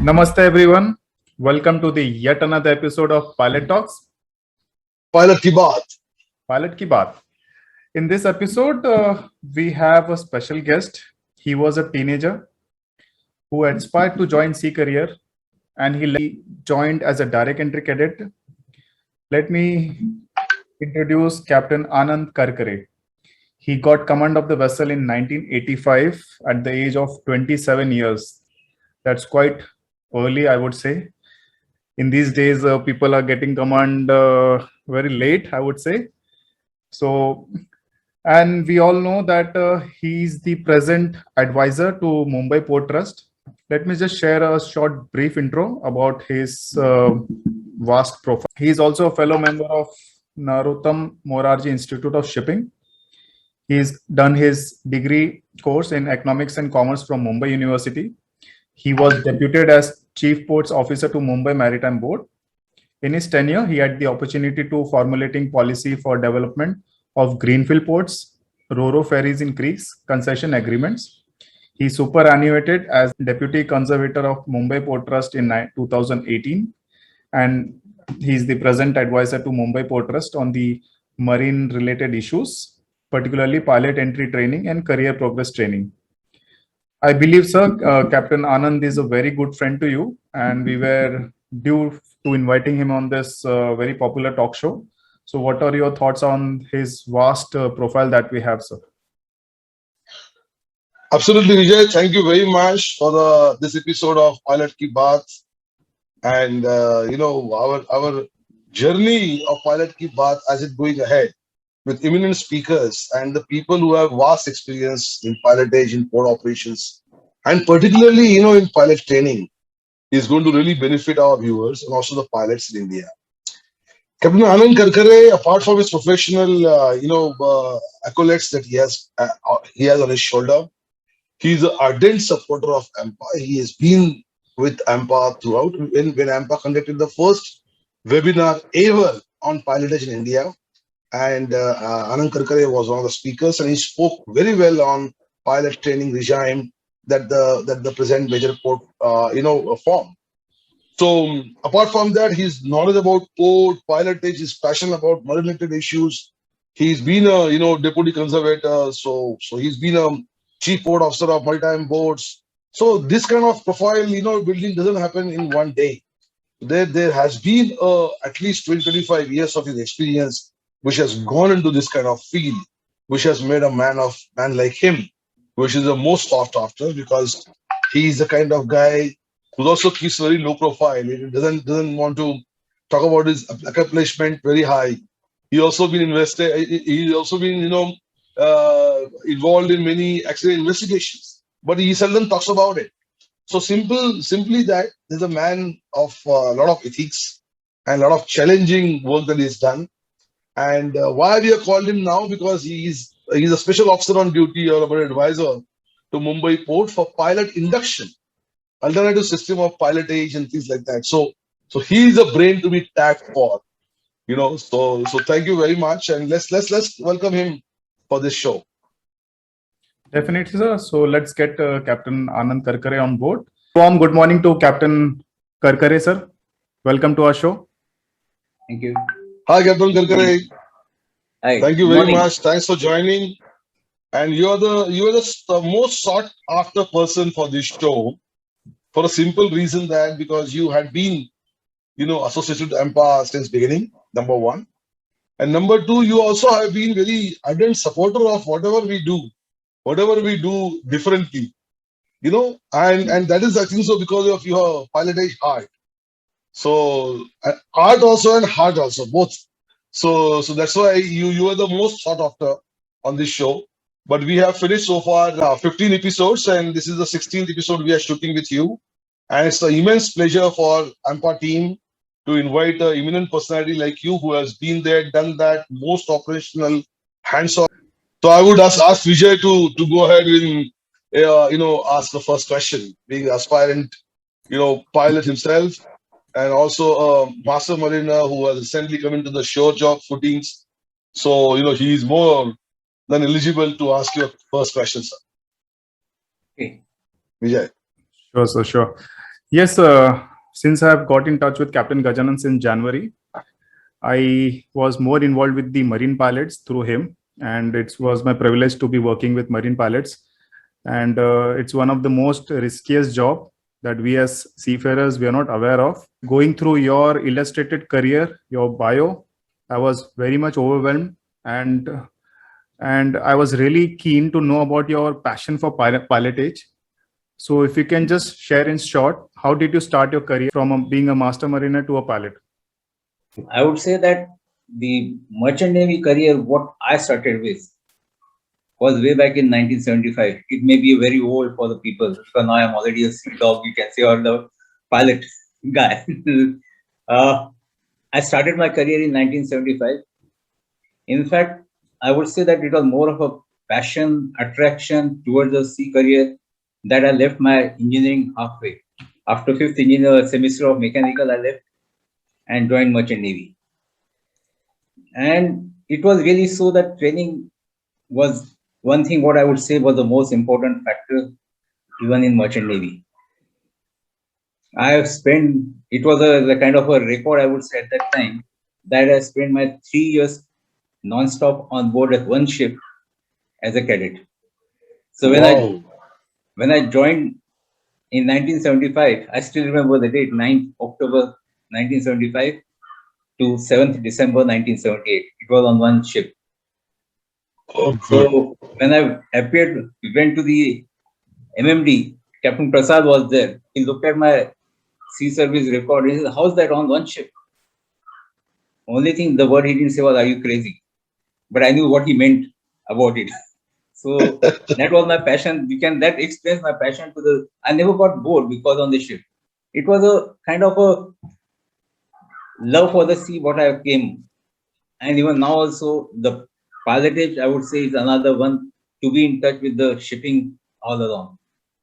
Namaste everyone. Welcome to the yet another episode of Pilot Talks. Pilot की बात. Pilot की बात. In this episode, we have a special guest. He was a teenager who aspired to join Sea Career, and he joined as a direct entry cadet. Let me introduce Captain Anand Karkare. He got command of the vessel in 1985 at the age of 27 years. That's quite early, I would say. In these days, people are getting command very late, I would say. So, and we all know that he's the present advisor to Mumbai Port Trust. Let me just share a short brief intro about his vast profile. He is also a fellow member of Narottam Morarji Institute of Shipping. He's done his degree course in economics and commerce from Mumbai University. He was deputed as Chief Ports Officer to Mumbai Maritime Board. In his tenure, he had the opportunity to formulating policy for development of greenfield ports, ro-ro ferries in creeks, concession agreements. He superannuated as Deputy Conservator of Mumbai Port Trust in 2018, and he is the present advisor to Mumbai Port Trust on the marine-related issues, particularly pilot entry training and career progress training. I believe, sir, Captain Anand is a very good friend to you, and we were due to inviting him on this very popular talk show. So, what are your thoughts on his vast profile that we have, sir? Absolutely, Vijay. Thank you very much for this episode of Pilot की बात. And our journey of Pilot की बात as it going ahead with eminent speakers and the people who have vast experience in pilotage, in port operations, and particularly in pilot training is going to really benefit our viewers and also the pilots in India. Captain Anand Karkare, apart from his professional accolades that he has on his shoulder, he's an ardent supporter of AMPA. He has been with AMPA throughout. When AMPA conducted the first webinar ever on pilotage in India, and Anand Karkare was one of the speakers, and he spoke very well on pilot training regime that the present major port form. So apart from that, his knowledge about port pilotage, his passion about marine-related issues. He's been a deputy conservator, so he's been a chief port officer of maritime boards. So this kind of profile, building doesn't happen in one day. There has been at least 20-25 years of his experience, which has gone into this kind of field, which has made a man like him, which is the most sought after because he is the kind of guy who also keeps very low profile. He doesn't want to talk about his accomplishment very high. He also been He's also been involved in many accident investigations, but he seldom talks about it. So simply that there's a man of a lot of ethics and a lot of challenging work that he's done. And why we have called him now? Because he's a special officer on duty or an advisor to Mumbai Port for pilot induction, alternative system of pilotage and things like that. So he is a brain to be tapped for, So thank you very much, and let's welcome him for this show. Definitely, sir. So let's get Captain Anand Karkare on board. Warm good morning to Captain Karkare, sir. Welcome to our show. Thank you. Hi, Captain Karkare. Hi. Thank you very much. Thanks for joining. And you are the most sought after person for this show, for a simple reason that because you had been, associated with AMPA since beginning. Number one, and number two, you also have been very ardent supporter of whatever we do differently, and that is, I think so, because of your pilotage heart. So art also and heart also, both. So that's why you are the most sought after on this show. But we have finished so far 15 episodes, and this is the 16th episode we are shooting with you. And it's an immense pleasure for AMPA team to invite an eminent personality like you who has been there, done that, most operational, hands-on. So I would ask Vijay to go ahead and ask the first question, being aspirant, pilot himself, and also a master mariner who has recently come into the shore job footings. So he is more than eligible to ask your first question, sir. Okay. Vijay. Sure, sir. Sure. Yes, since I have got in touch with Captain Gajanan since January, I was more involved with the marine pilots through him, and it was my privilege to be working with marine pilots. And it's one of the most riskiest job that we as seafarers we are not aware of. Going through your illustrated career, your bio, I was very much overwhelmed, and I was really keen to know about your passion for pilotage. So if you can just share in short, how did you start your career from being a master mariner to a pilot? I would say that the merchant navy career, what I started with, was way back in 1975. It may be very old for the people because now I'm already a sea dog, you can say, or the pilot guy. uh, I started my career in 1975. In fact, I would say that it was more of a passion, attraction towards the sea career that I left my engineering halfway. After fifth engineer semester of mechanical, I left and joined merchant navy. And it was really so that training was one thing what I would say was the most important factor even in merchant navy. I have spent, it was the kind of a record I would say at that time, that I spent my 3 years non-stop on board at one ship as a cadet. So Wow. when I joined in 1975, I still remember the date, 9th October 1975 to 7th December 1978. It was on one ship. Oh, good. So when I appeared, we went to the MMD. Captain Prasad was there. He looked at my sea service record. He said, "How's that on one ship?" Only thing, the word he didn't say was, "Are you crazy?" But I knew what he meant about it. So that was my passion. That explains my passion to the. I never got bored because on the ship. It was a kind of a love for the sea what I came. And even now also the pilotage, I would say, is another one to be in touch with the shipping all along.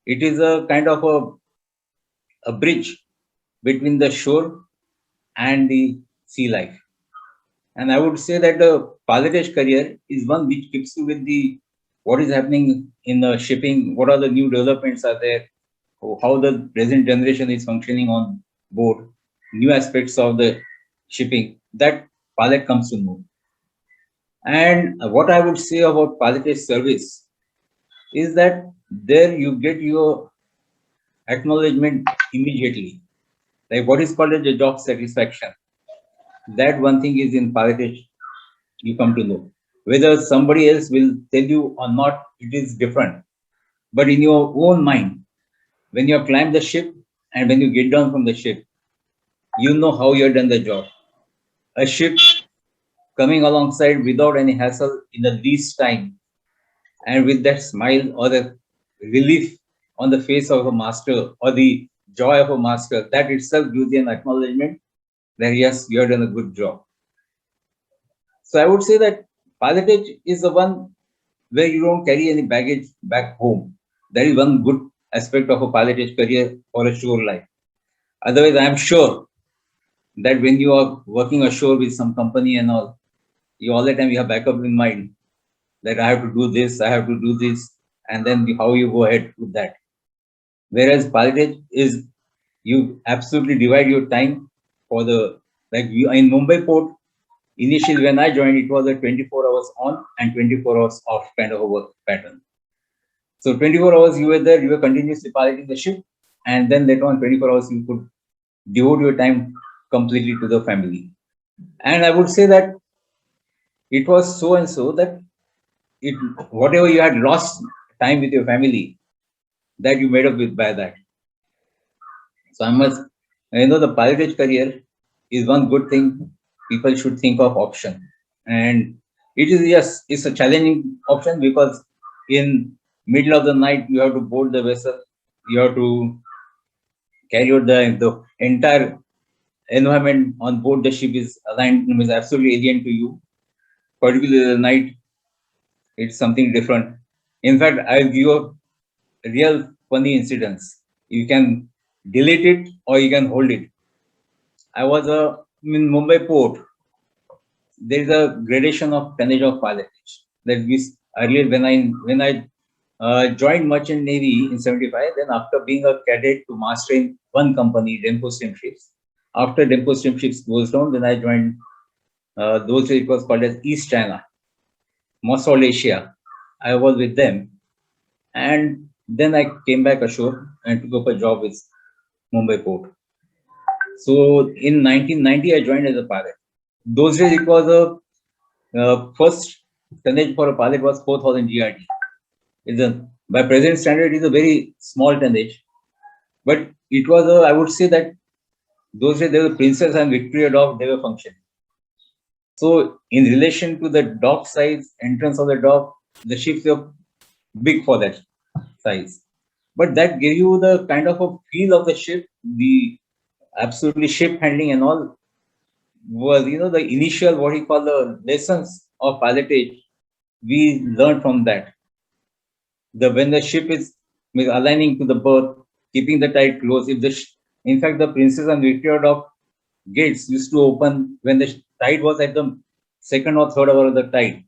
It is a kind of a bridge between the shore and the sea life. And I would say that the pilotage career is one which keeps you with the what is happening in the shipping, what are the new developments are there, how the present generation is functioning on board, new aspects of the shipping that pilot comes to know. And what I would say about pilotage service is that there you get your acknowledgement immediately, like what is called as a job satisfaction. That one thing is in pilotage, you come to know. Whether somebody else will tell you or not, it is different. But in your own mind, when you have climbed the ship and when you get down from the ship, you know how you have done the job. A ship coming alongside without any hassle in the least time, and with that smile or the relief on the face of a master or the joy of a master, that itself gives you an acknowledgement that yes, you have done a good job. So I would say that pilotage is the one where you don't carry any baggage back home. That is one good aspect of a pilotage career or a shore life. Otherwise, I am sure that when you are working ashore with some company and all the time you have backup in mind that I have to do this, I have to do this, and then how you go ahead with that. Whereas pilotage is you absolutely divide your time for the like you in Mumbai port. Initially, when I joined, it was a 24 hours on and 24 hours off kind of a work pattern. So 24 hours you were there, you were continuously piloting the ship, and then later on 24 hours you could devote your time completely to the family. And I would say that it was so and so that it whatever you had lost time with your family, that you made up with by that. So I must, the pilotage career is one good thing people should think of option. And it is, yes, it's a challenging option because in middle of the night you have to board the vessel, you have to carry out the entire environment on board the ship is aligned, is absolutely alien to you. Particularly the night, it's something different. In fact, I'll give you a real funny incidents. You can delete it or you can hold it. I was in Mumbai port. There is a gradation of tonnage of pilotage that we earlier when I joined Merchant Navy in 75. Then after being a cadet to master in one company, Denko Steamships. After Denko Steamships goes down, then I joined, those days it was called as East China, Moscow, Asia. I was with them. And then I came back ashore and took up a job with Mumbai Port. So in 1990, I joined as a pilot. Those days it was a first tonnage for a pilot was 4,000 GRT. By present standard, it is a very small tonnage, but it was I would say that those days there were Princess and Victoria dock, they were functioning. So in relation to the dock size, entrance of the dock, the ships were big for that size. But that gave you the kind of a feel of the ship, the absolutely ship handling and all was, the initial, what you call the lessons of pilotage, we learned from that. When the ship is aligning to the berth, keeping the tide close, in fact, the Princess and Victoria dock gates used to open when the tide was at the second or third hour of the tide.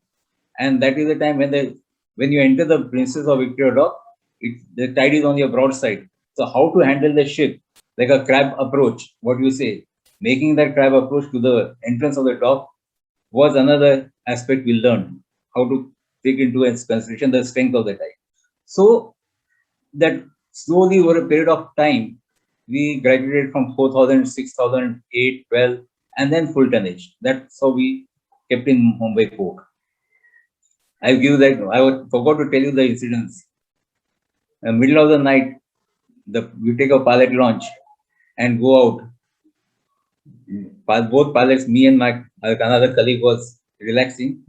And that is the time when you enter the Princess or Victoria dock, the tide is on your broadside. So how to handle the ship, like a crab approach, what you say, making that crab approach to the entrance of the dock was another aspect we learned, how to take into consideration the strength of the tide. So that slowly over a period of time, we graduated from 4,000, 6,000, 8, 12, and then full tonnage. That's how we kept in Mumbai Port. I forgot to tell you the incidents. In the middle of the night, we take a pilot launch and go out. Both pilots, me and my another colleague, was relaxing.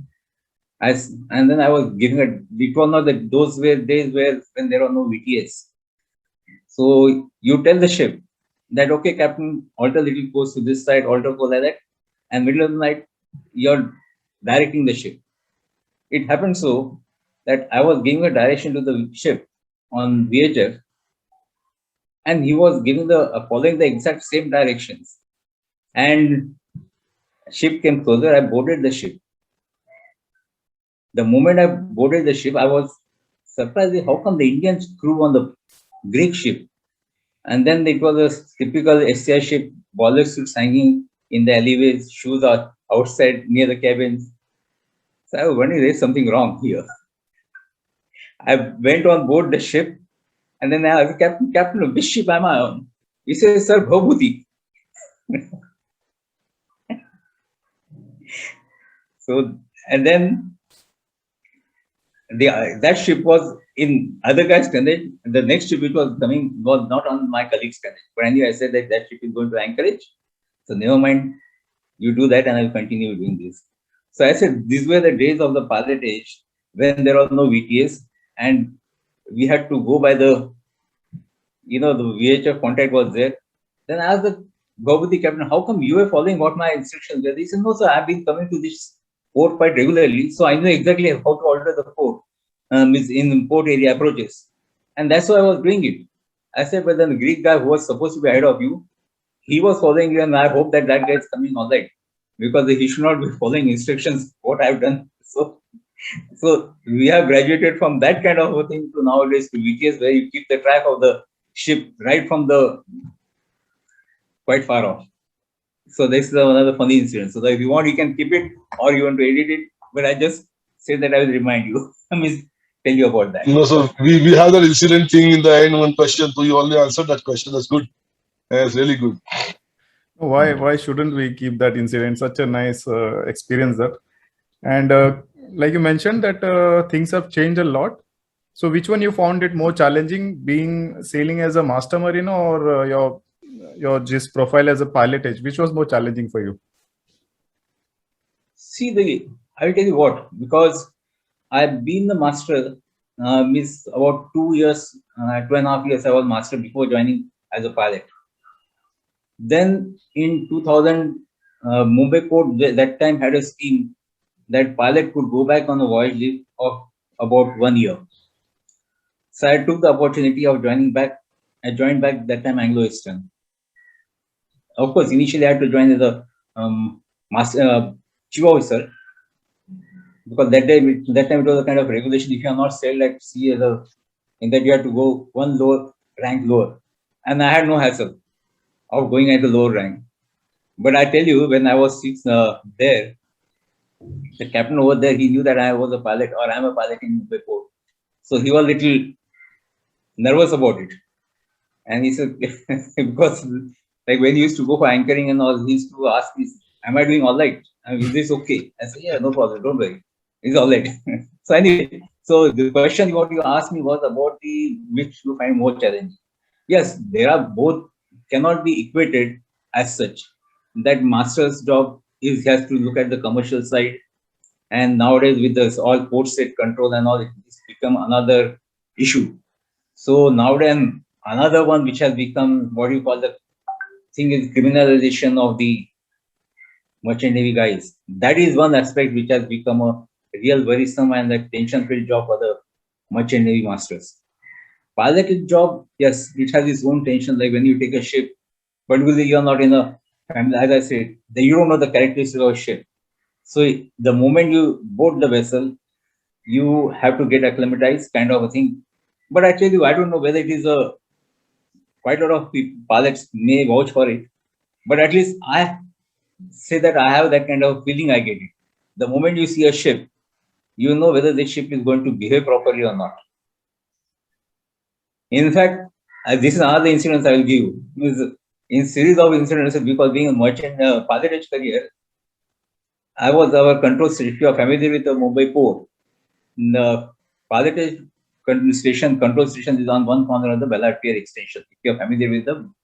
And then I was giving it was not that those were days when there were no VTS. So you tell the ship that, okay, Captain, alter little course to this side, alter course like that, and middle of the night, you're directing the ship. It happened so that I was giving a direction to the ship on VHF, and he was giving following the exact same directions. And ship came closer, I boarded the ship. The moment I boarded the ship, I was surprised how come the Indians crew on the Greek ship. And then it was a typical SCI ship, boiler suits hanging in the alleyways, shoes are outside near the cabins. So I was wondering, there's something wrong here. I went on board the ship, and then I asked, Captain, which ship am I on? He says, Sir, Bhabhuti. So, and then that ship was in other guys' tonnage. The next ship which was coming was not on my colleague's tonnage. But anyway, I said that ship is going to Anchorage. So never mind, you do that and I'll continue doing this. So I said, these were the days of the pilotage when there was no VTS and we had to go by the VHF contact was there. Then I asked the Bhabhuti captain, how come you were following what my instructions were? He said, no, sir, I've been coming to this port quite regularly. So I know exactly how to alter the port in port area approaches. And that's why I was doing it. I said, but then the Greek guy who was supposed to be ahead of you, he was following you, and I hope that guy is coming all right, because he should not be following instructions, what I've done. So we have graduated from that kind of a thing to nowadays to VTS, where you keep the track of the ship right from the quite far off. So this is another funny incident. So that if you want, you can keep it or you want to edit it. But I just say that I will remind you. I mean, tell you about that. No, so we have that incident thing in the end, one question. So you only answered that question. That's good. That's really good. Why shouldn't we keep that incident? Such a nice experience that. And like you mentioned that things have changed a lot. So which one you found it more challenging, sailing as a master mariner or your GIS profile as a pilotage? Which was more challenging for you? See, I'll tell you what, because I've been the master, about 2 years, 2.5 years I was master before joining as a pilot. Then in 2000, Mumbai Port that time had a scheme that pilot could go back on a voyage leave of about 1 year. So I took the opportunity of joining back. I joined back that time Anglo Eastern. Of course, initially I had to join as a master chief officer. because that time it was a kind of regulation. If you are not sailed at sea as a, in that you have to go one lower rank lower, and I had no hassle of going at the lower rank. But I tell you, when I was there, the captain over there, he knew that I was a pilot or I'm a pilot in Mumbai port. So he was a little nervous about it. And he said, because like when he used to go for anchoring and all, he used to ask me, am I doing all right? Is this okay? I said, yeah, no problem, don't worry. It's all right. So anyway, so the question what you asked me was about the which you find more challenging. Yes, there are both, cannot be equated as such. That master's job is has to look at the commercial side, and nowadays with this all port state control and all, it's become another issue. So now then another one which has become what you call the thing is criminalization of the merchant navy guys. That is one aspect which has become a real worrisome and a tension-filled job for the merchant navy masters. Pilot job, yes, it has its own tension. Like when you take a ship, particularly you're not in a, and as I said, you don't know the characteristics of a ship. So the moment you board the vessel, you have to get acclimatized, kind of a thing. But I tell you, I don't know whether it is a quite a lot of pilots may vouch for it, but at least I say that I have that kind of feeling. I get it. The moment you see a ship, you know whether the ship is going to behave properly or not. In fact, this is another incident I will give you. In series of incidents, because being a merchant pilot career, I was our control station. If you are familiar with the Mumbai port, the pilot station, control station is on one corner of the Ballard Pier extension. If you are familiar with them,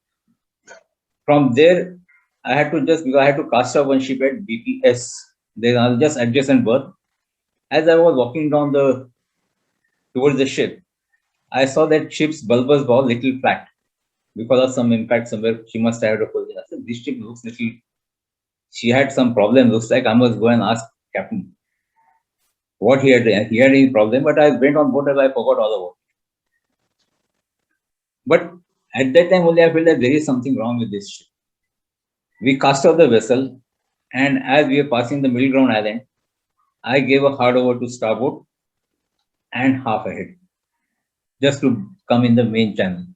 from there, I had to just, because I had to cast off one ship at BPS. There are just adjacent berth. As I was walking down towards the ship, I saw that ship's bulbous bow little flat because of some impact somewhere. She must have had a collision. I said, this ship looks little. She had some problem. Looks like I must go and ask captain what he had. He had any problem, but I went on board and I forgot all about it. But at that time only I felt that there is something wrong with this ship. We cast off the vessel, and as we were passing the middle ground island, I gave a hard over to starboard and half ahead, just to come in the main channel.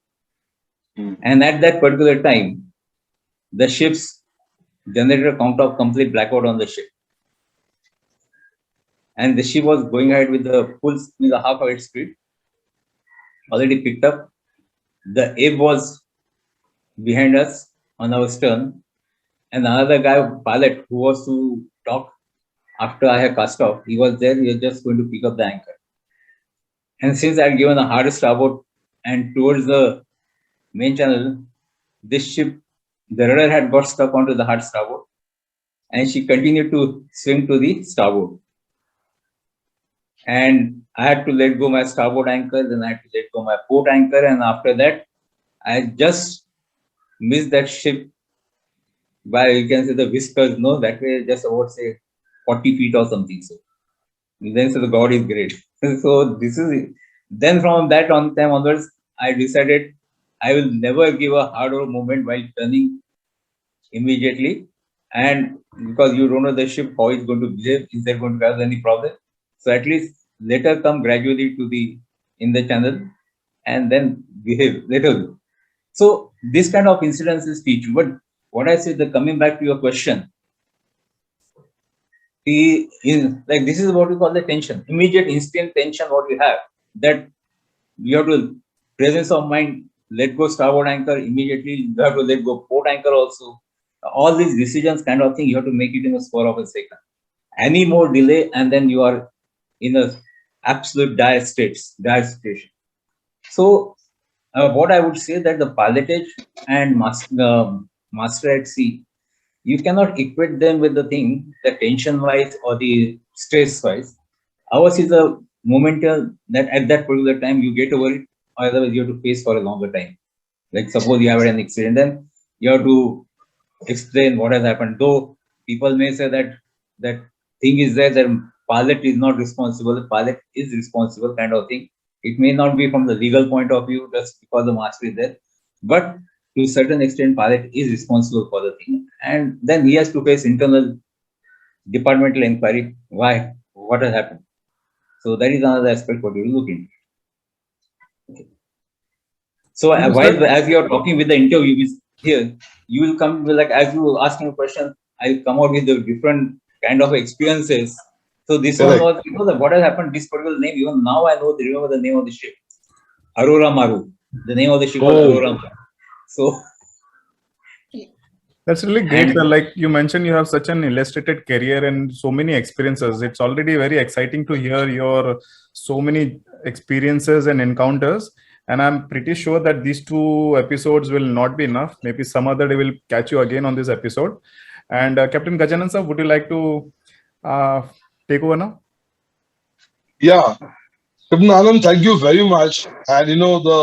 And at that particular time, the ship's generator count of complete blackout on the ship. And the ship was going ahead with the full, with the half ahead speed, already picked up. The ebb was behind us on our stern, and another guy, pilot, who was to talk after I had cast off, he was there. He was just going to pick up the anchor. And since I had given a hard starboard and towards the main channel, this ship, the rudder had got stuck onto the hard starboard, and she continued to swing to the starboard. And I had to let go my starboard anchor, then I had to let go my port anchor, and after that, I just missed that ship by, you can say, the whiskers. No, that way just about say 40 feet or something. So then, so the God is great. So this is it. Then from that on time onwards, I decided I will never give a hard over movement while turning immediately. And because you don't know the ship, how it's going to behave, is there going to cause any problem? So at least let her come gradually to the, in the channel, and then behave later. So this kind of incidences teach you. But what I said, the coming back to your question, like this is what we call the tension, immediate instant tension what we have, that you have to presence of mind, let go starboard anchor immediately, you have to let go port anchor also. All these decisions kind of thing, you have to make it in a spur of a second. Any more delay and then you are in a absolute dire situation. So what I would say that the pilotage and master at sea, you cannot equate them with the thing, the tension wise or the stress wise. Ours is a momentum that at that particular time you get over it, or otherwise you have to face for a longer time. Like suppose you have an accident, then you have to explain what has happened. Though people may say that that thing is there, that pilot is not responsible, the pilot is responsible, kind of thing. It may not be from the legal point of view just because the master is there, but to a certain extent, pilot is responsible for the thing, and then he has to face internal departmental inquiry. Why what has happened. So that is another aspect what you will look into. Okay. So while as you are talking with the interview here, you will come with like as you asking a question, I come out with the different kind of experiences. So this one Correct. was that what has happened. This particular name, even now I know remember the name of the ship, Aurora Maru. The name of the ship was Aurora Maru. So That's really great, And- sir. Like you mentioned, you have such an illustrated career and so many experiences. It's already very exciting to hear your so many experiences and encounters. And I'm pretty sure that these 2 episodes will not be enough. Maybe some other day we'll catch you again on this episode. And Captain Gajanan sir, would you like to take over now? Yeah. Captain Anand, thank you very much. And the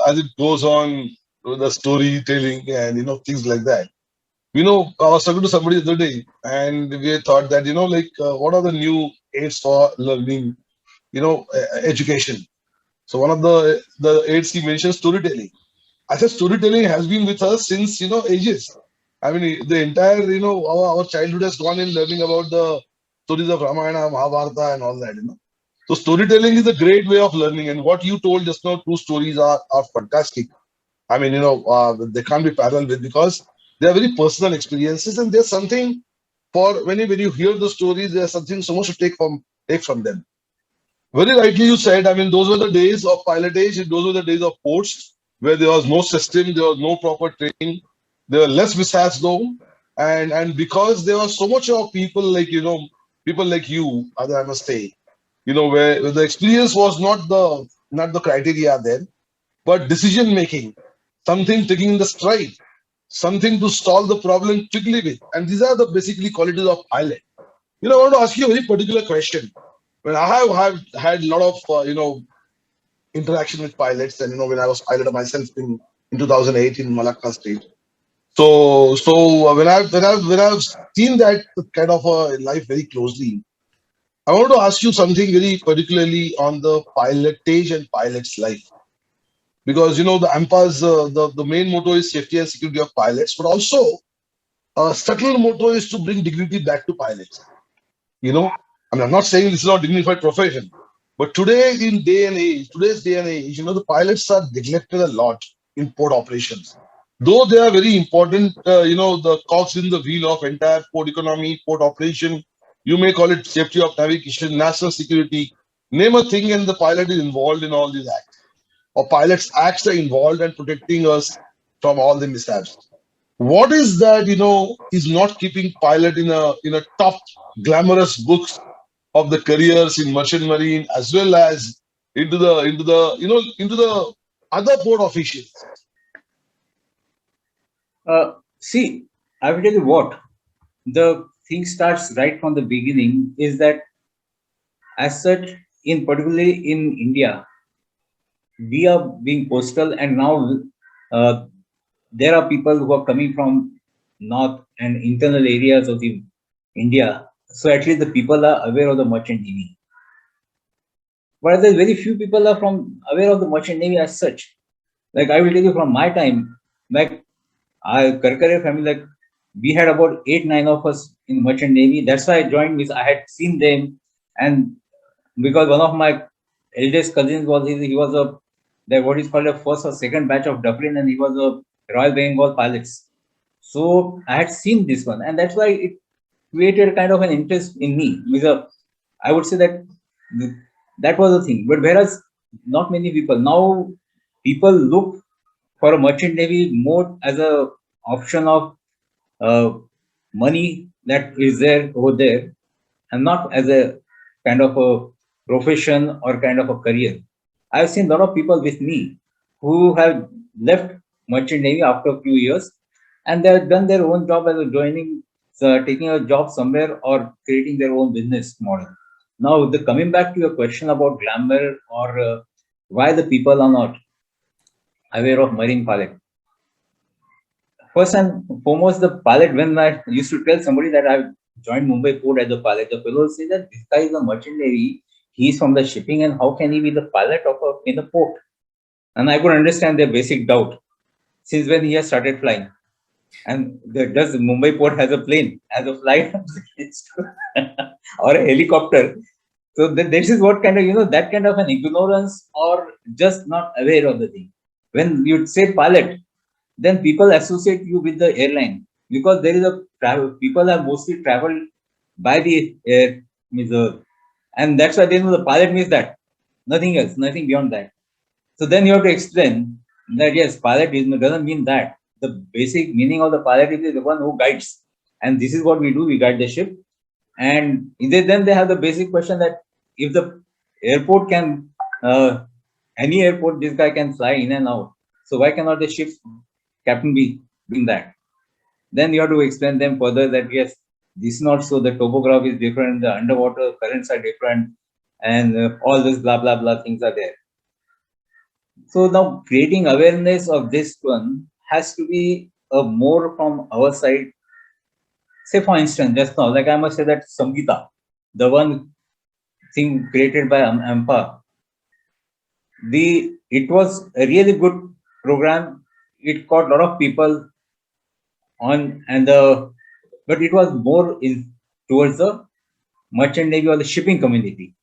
as it goes on with the storytelling and things like that. I was talking to somebody the other day, and we thought that what are the new aids for learning, education. So one of the aids he mentioned storytelling. I said storytelling has been with us since ages. I mean the entire our childhood has gone in learning about the stories of Ramayana, Mahabharata, and all that. So storytelling is a great way of learning, and what you told just now, 2 stories are fantastic. I mean, they can't be parallel with because they are very personal experiences, and there's something for when you hear the stories, there's something so much to take from them. Very rightly you said. I mean, those were the days of pilotage, and those were the days of ports where there was no system, there was no proper training, there were less mishaps though, and because there was so much of people like people like you, I must say, where the experience was not the criteria then, but decision making, something taking the stride, something to solve the problem quickly with. And these are the basically qualities of pilot. I want to ask you a very particular question. When I have had a lot of interaction with pilots, and when I was pilot myself in 2008 in Malacca State. So when I've seen that kind of a life very closely, I want to ask you something very particularly on the pilotage and pilot's life. Because the AMPA's the main motto is safety and security of pilots, but also a subtle motto is to bring dignity back to pilots. I mean, I'm not saying this is not dignified profession, but today's day and age, the pilots are neglected a lot in port operations. Though they are very important, the cogs in the wheel of entire port economy, port operation. You may call it safety of navigation, national security, name a thing, and the pilot is involved in all these acts. Or pilots' acts are involved in protecting us from all the mishaps. What is that is not keeping pilot in a top glamorous books of the careers in merchant marine as well as into the other port officials? See, I will tell you what the thing starts right from the beginning is that as such, in particularly in India, we are being postal, and now there are people who are coming from north and internal areas of the India. So at least the people are aware of the merchant navy. But there's very few people are aware of the merchant navy as such. Like I will tell you from my time, like Karkare family, like we had about 8-9 of us in merchant navy. That's why I joined. I had seen them, and because one of my eldest cousins he was what is called a first or second batch of Dublin, and he was a Royal Bengal pilots. So I had seen this one, and that's why it created kind of an interest in me. I would say that was the thing. But whereas not many people now, people look for a merchant navy more as a option of money that is there over there, and not as a kind of a profession or kind of a career. I've seen a lot of people with me who have left merchant navy after a few years, and they have done their own job as a taking a job somewhere or creating their own business model. Now, coming back to your question about glamour or why the people are not aware of marine pilot. First and foremost, the pilot, when I used to tell somebody that I've joined Mumbai Port as a pilot, the fellow say that this guy is a merchant navy, he's from the shipping, and how can he be the pilot in a port? And I could understand their basic doubt since when he has started flying. And does Mumbai Port has a plane, has a flight or a helicopter? So this is what kind of, that kind of an ignorance or just not aware of the thing. When you say pilot, then people associate you with the airline because there is a travel. People have mostly traveled by the air, and that's why they know the pilot means that, nothing else, nothing beyond that. So then you have to explain that yes, pilot doesn't mean that. The basic meaning of the pilot is the one who guides, and this is what we do: we guide the ship. And then they have the basic question that if the airport can, any airport, this guy can fly in and out. So why cannot the ship captain be doing that? Then you have to explain them further that yes, this is not so. The topography is different, the underwater currents are different, and all this blah blah blah things are there. So now creating awareness of this one has to be more from our side. Say for instance, just now, like I must say that Samgita, the one thing created by AMPA, it was a really good program. It got a lot of people on, but it was more towards the merchant navy or the shipping community.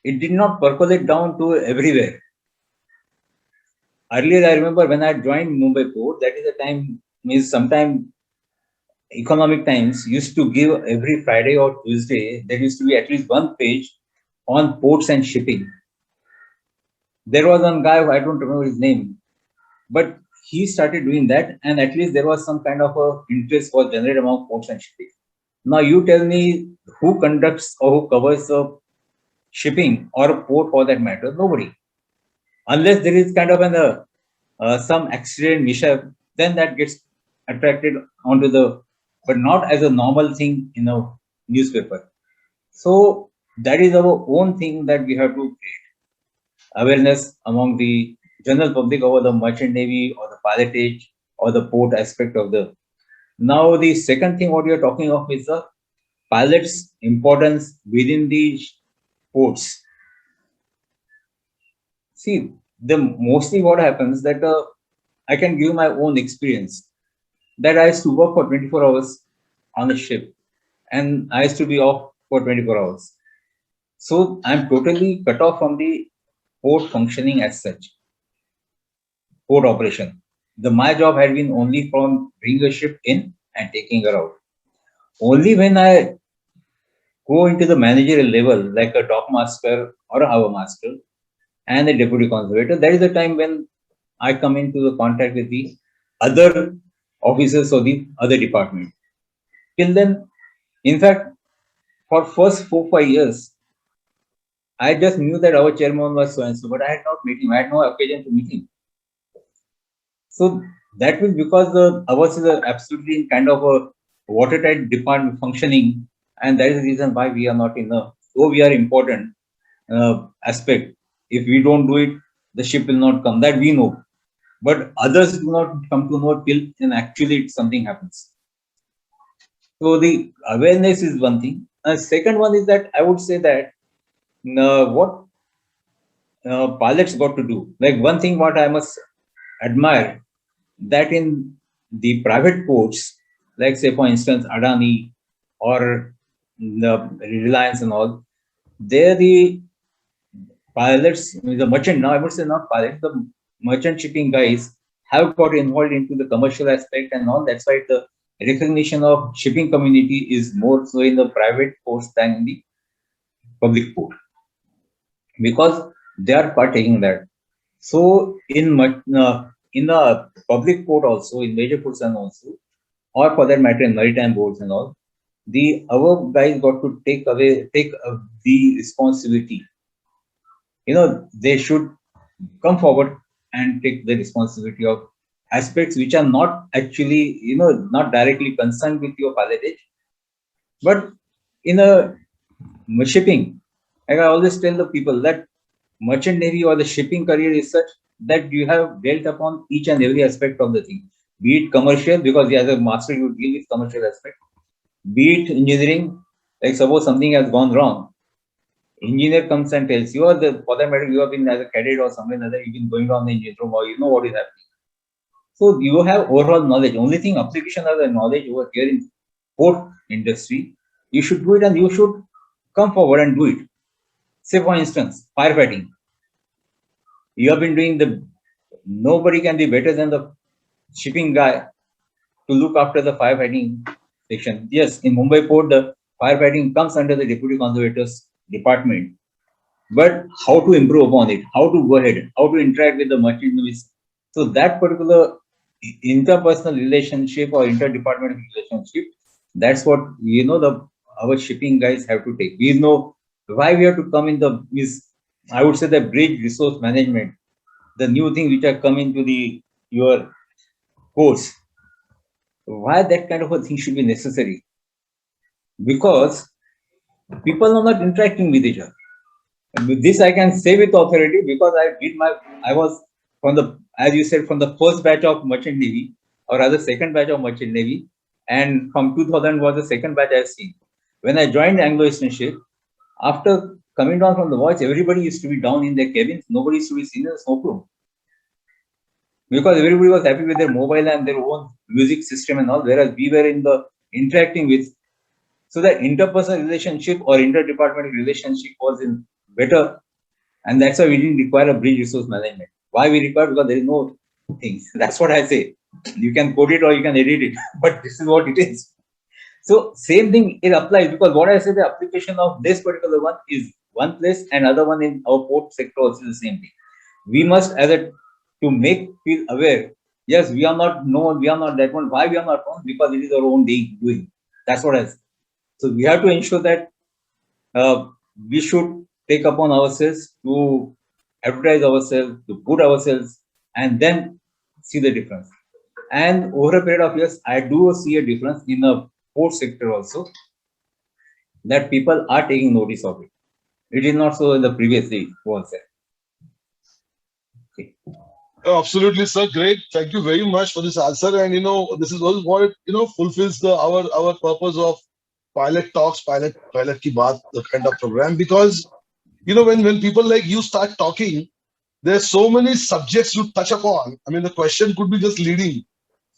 It did not percolate down to everywhere. Earlier, I remember when I joined Mumbai Port, that is the time, sometime Economic Times used to give every Friday or Tuesday, there used to be at least one page on ports and shipping. There was one guy, I don't remember his name, but he started doing that, and at least there was some kind of a interest was generated among ports and shipping. Now you tell me who conducts or who covers the shipping or a port for that matter? Nobody. Unless there is kind of some accident mishap, then that gets attracted onto but not as a normal thing in a newspaper. So that is our own thing that we have to create awareness among the general public over the merchant navy or the pilotage or the port aspect of the. Now the second thing what we are talking of is the pilot's importance within the ports. See, mostly what happens that I can give my own experience that I used to work for 24 hours on a ship and I used to be off for 24 hours. So I'm totally cut off from the port functioning as such, port operation. My job had been only from bringing a ship in and taking her out. Only when I go into the managerial level, like a dock master or a harbor master and a deputy conservator, that is the time when I come into the contact with the other officers of the other department. Till then, in fact, for first 4-5 years, I just knew that our chairman was so and so, but I had not met him. I had no occasion to meet him. So that was because ours is absolutely in kind of a watertight department functioning, and that is the reason why we are not in though we are important aspect. If we don't do it, the ship will not come. That we know, but others do not come to know till and actually something happens. So the awareness is one thing. Second one is that I would say that what pilots got to do. Like one thing what I must admire that in the private ports, like say for instance Adani or the Reliance and all, there the pilots, the merchant, now I would say not pilots, the merchant shipping guys have got involved into the commercial aspect and all. That's why the recognition of shipping community is more so in the private ports than in the public port, because they are partaking that. So in the public port also, in major ports and also, or for that matter in maritime boards and all, our guys got to take the responsibility. They should come forward and take the responsibility of aspects which are not actually, not directly concerned with your pilotage, but in a shipping. Like I always tell the people that merchant navy or the shipping career is such that you have dealt upon each and every aspect of the thing, be it commercial, because as a master you deal with commercial aspect, be it engineering, like suppose something has gone wrong, engineer comes and tells you, or for that matter, you have been as a cadet or somewhere other, you've been going on the engine room, or you know what is happening. So you have overall knowledge. Only thing application of the knowledge over here in port industry, you should do it and you should come forward and do it. Say for instance, firefighting. You have been doing nobody can be better than the shipping guy to look after the firefighting section. Yes, in Mumbai port, the firefighting comes under the deputy conservators department. But how to improve upon it, how to go ahead, how to interact with the merchant navies. So that particular interpersonal relationship or interdepartmental relationship, that's what our shipping guys have to take. We know why we have to come in I would say the bridge resource management, the new thing which are coming to your course. Why that kind of a thing should be necessary? Because people are not interacting with each other. And with this, I can say with authority because I was as you said, from the first batch of Merchant Navy, or rather second batch of Merchant Navy, and from 2000 was the second batch I've seen. When I joined Anglo-Eastern Ship, after coming down from the watch, everybody used to be down in their cabins. Nobody used to be seen in the smoke room because everybody was happy with their mobile and their own music system and all, whereas we were interacting with. So the interpersonal relationship or interdepartmental relationship was in better, and that's why we didn't require a bridge resource management. Why we require? Because there is no things. That's what I say. You can code it or you can edit it, but this is what it is. So same thing it applies, because what I say, the application of this particular one is one place, and other one in our port sector also is the same thing. We must to make feel aware. Yes, we are not known, we are not that one. Why we are not known? Because it is our own doing. That's what I say. So we have to ensure that we should take upon ourselves to advertise ourselves, to put ourselves, and then see the difference. And over a period of years, I do see a difference in the port sector also, that people are taking notice of it. It is not so in the previous days, was there. Okay. Absolutely, sir. Great. Thank you very much for this answer. And this is what fulfills our purpose of Pilot Talks, Pilot Ki Baat, the kind of program. Because when people like you start talking, there's so many subjects you touch upon. I mean, the question could be just leading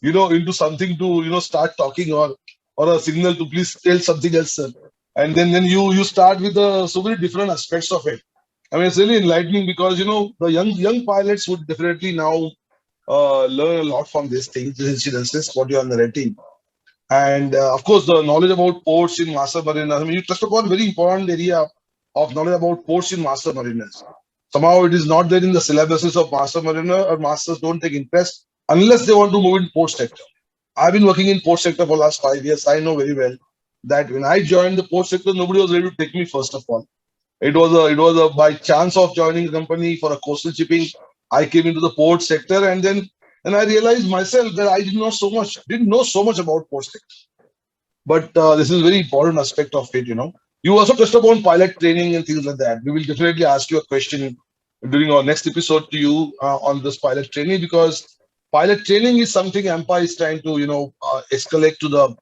into something to start talking, or a signal to please tell something else, sir. And then you start with so many different aspects of it. I mean, it's really enlightening, because the young pilots would definitely now learn a lot from these things, these incidences, what you are narrating. And of course, the knowledge about ports in Master Mariners. I mean, you touched upon a very important area of knowledge about ports in Master Mariners. Somehow it is not there in the syllabuses of Master Mariner, or masters don't take interest unless they want to move in port sector. I've been working in port sector for the last 5 years. I know very well that when I joined the port sector, nobody was ready to take me, first of all. It was a by chance of joining a company for a coastal shipping. I came into the port sector, and then I realized myself that I didn't know so much about port sector. But this is a very important aspect of it. You also touched upon pilot training and things like that. We will definitely ask you a question during our next episode to you on this pilot training, because pilot training is something AMPA is trying to escalate to the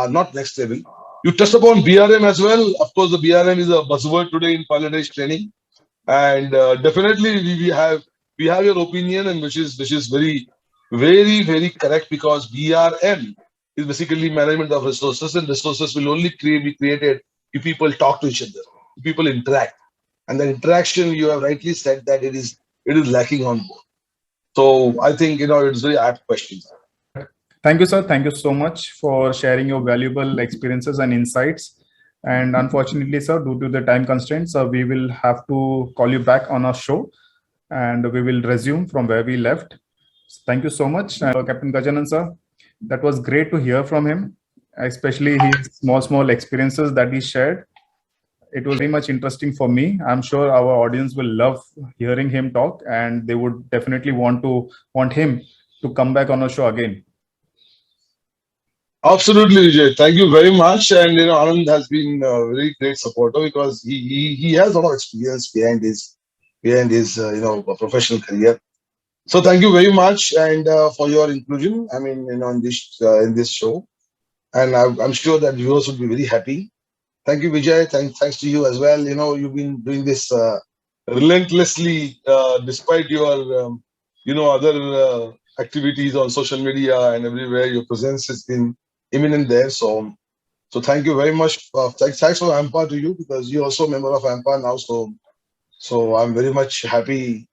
not next level. You touched upon BRM as well. Of course, the BRM is a buzzword today in pilotage training, and definitely we have your opinion, and which is very, very, very correct, because BRM is basically management of resources, and resources will only be created if people talk to each other, if people interact, and the interaction, you have rightly said that it is lacking on board. So I think it's very apt questions. Thank you, sir. Thank you so much for sharing your valuable experiences and insights. And unfortunately, sir, due to the time constraints, we will have to call you back on our show, and we will resume from where we left. Thank you so much, Captain Gajanan, sir. That was great to hear from him, especially his small experiences that he shared. It was very much interesting for me. I'm sure our audience will love hearing him talk, and they would definitely want him to come back on our show again. Absolutely, Vijay. Thank you very much. And Anand has been a very great supporter, because he has a lot of experience behind his professional career. So thank you very much, and for your inclusion. I mean, in this show, and I'm sure that viewers will be very happy. Thank you, Vijay. Thanks to you as well. You've been doing this relentlessly, despite your other activities on social media and everywhere. Your presence has been imminent there. So So thank you very much. Thanks for AMPA to you, because you're also a member of AMPA now. So I'm very much happy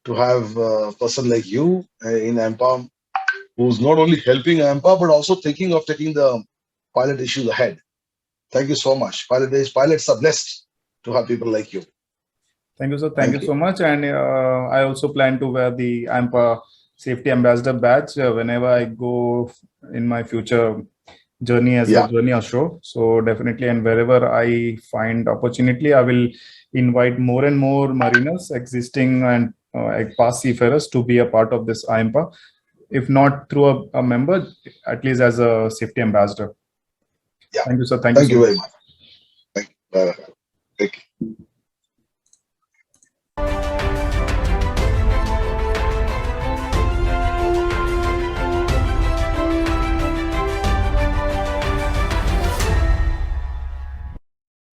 to have a person like you in AMPA, who's not only helping AMPA but also taking the pilot issues ahead. Thank you so much. Pilots are blessed to have people like you. Thank you, sir. Thank Thank you so much. And I also plan to wear the AMPA Safety Ambassador badge whenever I go in my future journey as Yeah. a journey astro. So definitely, and wherever I find opportunity, I will invite more and more mariners, existing and past seafarers, to be a part of this AMPA. If not through a member, at least as a safety ambassador. Yeah. Thank you, sir. Thank Thank you you so very much. much. Thank you. Thank you.